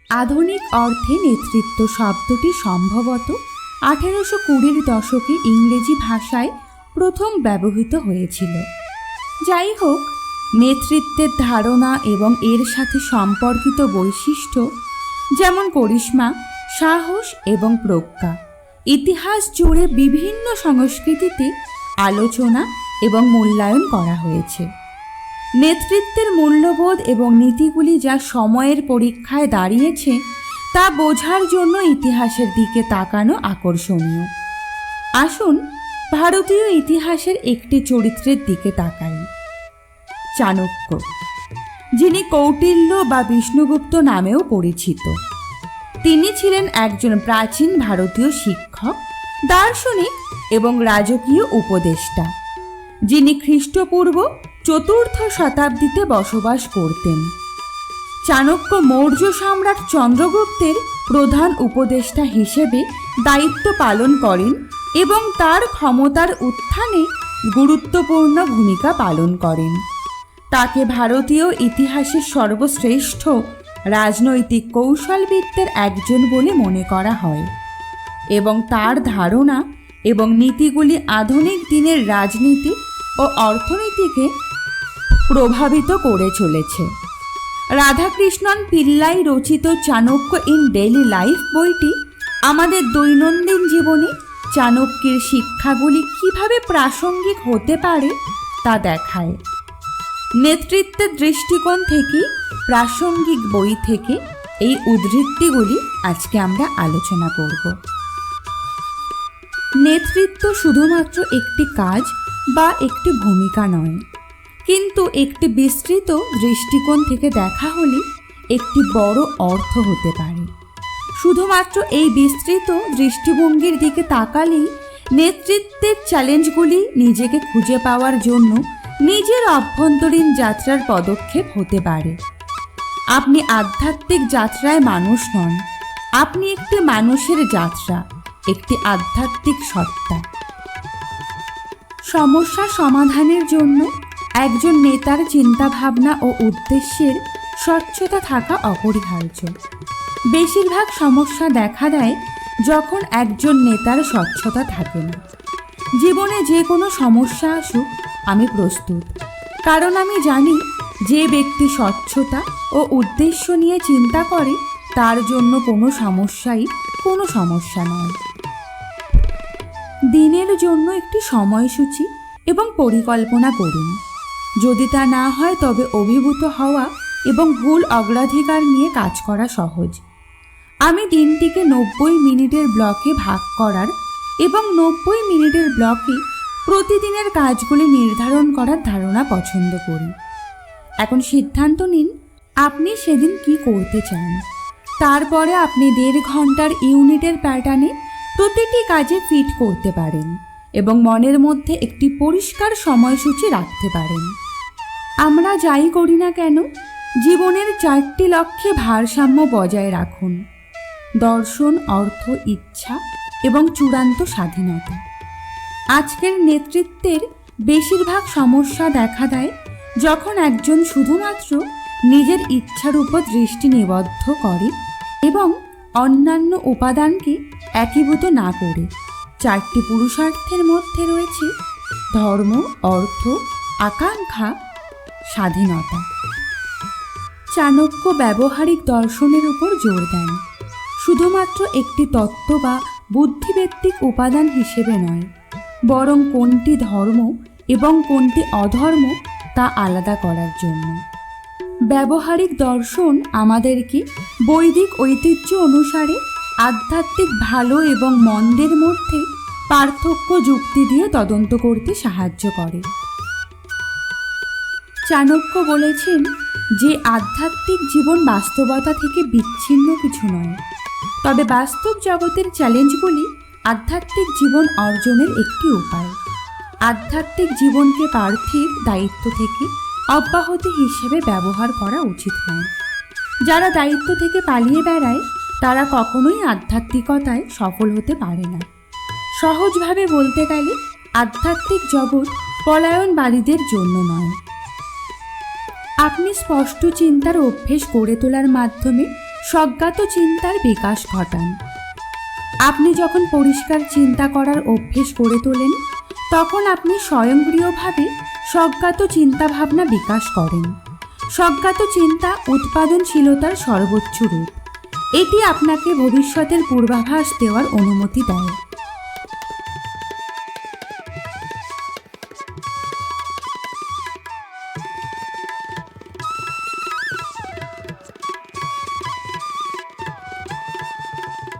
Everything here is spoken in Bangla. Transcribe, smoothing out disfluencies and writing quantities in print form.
আধুনিক অর্থে নেতৃত্ব শব্দটি সম্ভবত 1820-র দশকে ইংরেজি ভাষায় প্রথম ব্যবহৃত হয়েছিল। যাই হোক, নেতৃত্বের ধারণা এবং এর সাথে সম্পর্কিত বৈশিষ্ট্য যেমন করিশ্মা, সাহস এবং প্রজ্ঞা ইতিহাস জুড়ে বিভিন্ন সংস্কৃতিতে আলোচনা এবং মূল্যায়ন করা হয়েছে। নেতৃত্বের মূল্যবোধ এবং নীতিগুলি যা সময়ের পরীক্ষায় দাঁড়িয়েছে তা বোঝার জন্য ইতিহাসের দিকে তাকানো আকর্ষণীয়। আসুন ভারতীয় ইতিহাসের একটি চরিত্রের দিকে তাকাই। চাণক্য, যিনি কৌটিল্য বা বিষ্ণুগুপ্ত নামেও পরিচিত। তিনি ছিলেন একজন প্রাচীন ভারতীয় শিক্ষক, দার্শনিক এবং রাজকীয় উপদেষ্টা, যিনি খ্রিস্টপূর্ব 4র্থ শতাব্দীতে বসবাস করতেন। চাণক্য মৌর্য সম্রাট চন্দ্রগুপ্তের প্রধান উপদেষ্টা হিসেবে দায়িত্ব পালন করেন এবং তার ক্ষমতার উত্থানে গুরুত্বপূর্ণ ভূমিকা পালন করেন। তাকে ভারতীয় ইতিহাসের সর্বশ্রেষ্ঠ রাজনৈতিক কৌশলবিদদের একজন বলে মনে করা হয় এবং তার ধারণা এবং নীতিগুলি আধুনিক দিনের রাজনীতি ও অর্থনীতিকে প্রভাবিত করে চলেছে। রাধাকৃষ্ণন পিল্লাই রচিত চাণক্য ইন ডেইলি লাইফ বইটি আমাদের দৈনন্দিন জীবনে চাণক্যের শিক্ষাগুলি কিভাবে প্রাসঙ্গিক হতে পারে তা দেখায়। নেতৃত্বের দৃষ্টিকোণ থেকে প্রাসঙ্গিক বই থেকে এই উদ্ধৃতিগুলি আজকে আমরা আলোচনা করব। নেতৃত্ব শুধুমাত্র একটি কাজ বা একটি ভূমিকা নয়, কিন্তু একটি বিস্তৃত দৃষ্টিকোণ থেকে দেখা হলে একটি বড় অর্থ হতে পারে। শুধুমাত্র এই বিস্তৃত দৃষ্টিভঙ্গির দিকে তাকালেই নেতৃত্বের চ্যালেঞ্জগুলি নিজেকে খুঁজে পাওয়ার জন্য নিজের অভ্যন্তরীণ যাত্রার পদক্ষেপ হতে পারে। আপনি আধ্যাত্মিক যাত্রায় মানুষ নন, আপনি একটি মানুষের যাত্রা, একটি আধ্যাত্মিক সত্তা। সমস্যা সমাধানের জন্য একজন নেতার চিন্তাভাবনা ও উদ্দেশ্যের স্বচ্ছতা থাকা অপরিহার্য। বেশিরভাগ সমস্যা দেখা দেয় যখন একজন নেতার স্বচ্ছতা থাকে না। জীবনে যে কোনো সমস্যা আসুক, আমি প্রস্তুত, কারণ আমি জানি যে ব্যক্তি স্বচ্ছতা ও উদ্দেশ্য নিয়ে চিন্তা করে তার জন্য কোনো সমস্যাই কোনো সমস্যা নয়। দিনের জন্য একটি সময়সূচি এবং পরিকল্পনা করুন। যদি তা না হয় তবে অভিভূত হওয়া এবং ভুল অগ্রাধিকার নিয়ে কাজ করা সহজ। আমি দিনটিকে 90 মিনিটের ব্লকে ভাগ করার এবং 90 মিনিটের ব্লকে প্রতিদিনের কাজগুলি নির্ধারণ করার ধারণা পছন্দ করি। এখন সিদ্ধান্ত নিন আপনি সেদিন কি করতে চান। তারপরে আপনি 1.5 ঘন্টার ইউনিটের প্যাটার্নে প্রতিটি কাজে ফিট করতে পারেন এবং মনের মধ্যে একটি পরিষ্কার সময়সূচি রাখতে পারেন। আমরা যাই করি না কেন, জীবনের 4টি লক্ষ্যে ভারসাম্য বজায় রাখুন: দর্শন, অর্থ, ইচ্ছা এবং চূড়ান্ত স্বাধীনতা। আজকের নেতৃত্বের বেশিরভাগ সমস্যা দেখা দেয় যখন একজন শুধুমাত্র নিজের ইচ্ছার উপর দৃষ্টি নিবদ্ধ করে এবং অন্যান্য উপাদানকে একীভূত না করে। 4টি পুরুষার্থের মধ্যে রয়েছে ধর্ম, অর্থ, আকাঙ্ক্ষা, স্বাধীনতা। চাণক্য ব্যবহারিক দর্শনের উপর জোর দেন, শুধুমাত্র একটি তত্ত্ব বা বুদ্ধিভিত্তিক উপাদান হিসেবে নয়, বরং কোনটি ধর্ম এবং কোনটি অধর্ম তা আলাদা করার জন্য। ব্যবহারিক দর্শন আমাদেরকে বৈদিক ঐতিহ্য অনুসারে আধ্যাত্মিক ভালো এবং মন্দের মধ্যে পার্থক্য যুক্তি দিয়ে তদন্ত করতে সাহায্য করে। চাণক্য বলেছেন যে আধ্যাত্মিক জীবন বাস্তবতা থেকে বিচ্ছিন্ন কিছু নয়, তবে বাস্তব জগতের চ্যালেঞ্জগুলি আধ্যাত্মিক জীবন অর্জনের একটি উপায়। আধ্যাত্মিক জীবনকে পার্থিব দায়িত্ব থেকে অব্যাহতি হিসেবে ব্যবহার করা উচিত নয়। যারা দায়িত্ব থেকে পালিয়ে বেড়ায় তারা কখনোই আধ্যাত্মিকতায় সফল হতে পারে না। সহজভাবে বলতে গেলে আধ্যাত্মিক জগৎ পলায়নবাদীদের জন্য নয়। আপনি স্পষ্ট চিন্তার অভ্যেস গড়ে তোলার মাধ্যমে স্বজ্ঞাত চিন্তার বিকাশ ঘটান। আপনি যখন পরিষ্কার চিন্তা করার অভ্যেস গড়ে তোলেন, তখন আপনি স্বয়ংক্রিয়ভাবে স্বজ্ঞাত চিন্তাভাবনা বিকাশ করেন। স্বজ্ঞাত চিন্তা উৎপাদনশীলতার সর্বোচ্চ রূপ। এটি আপনাকে ভবিষ্যতের পূর্বাভাস দেওয়ার অনুমতি দেয়।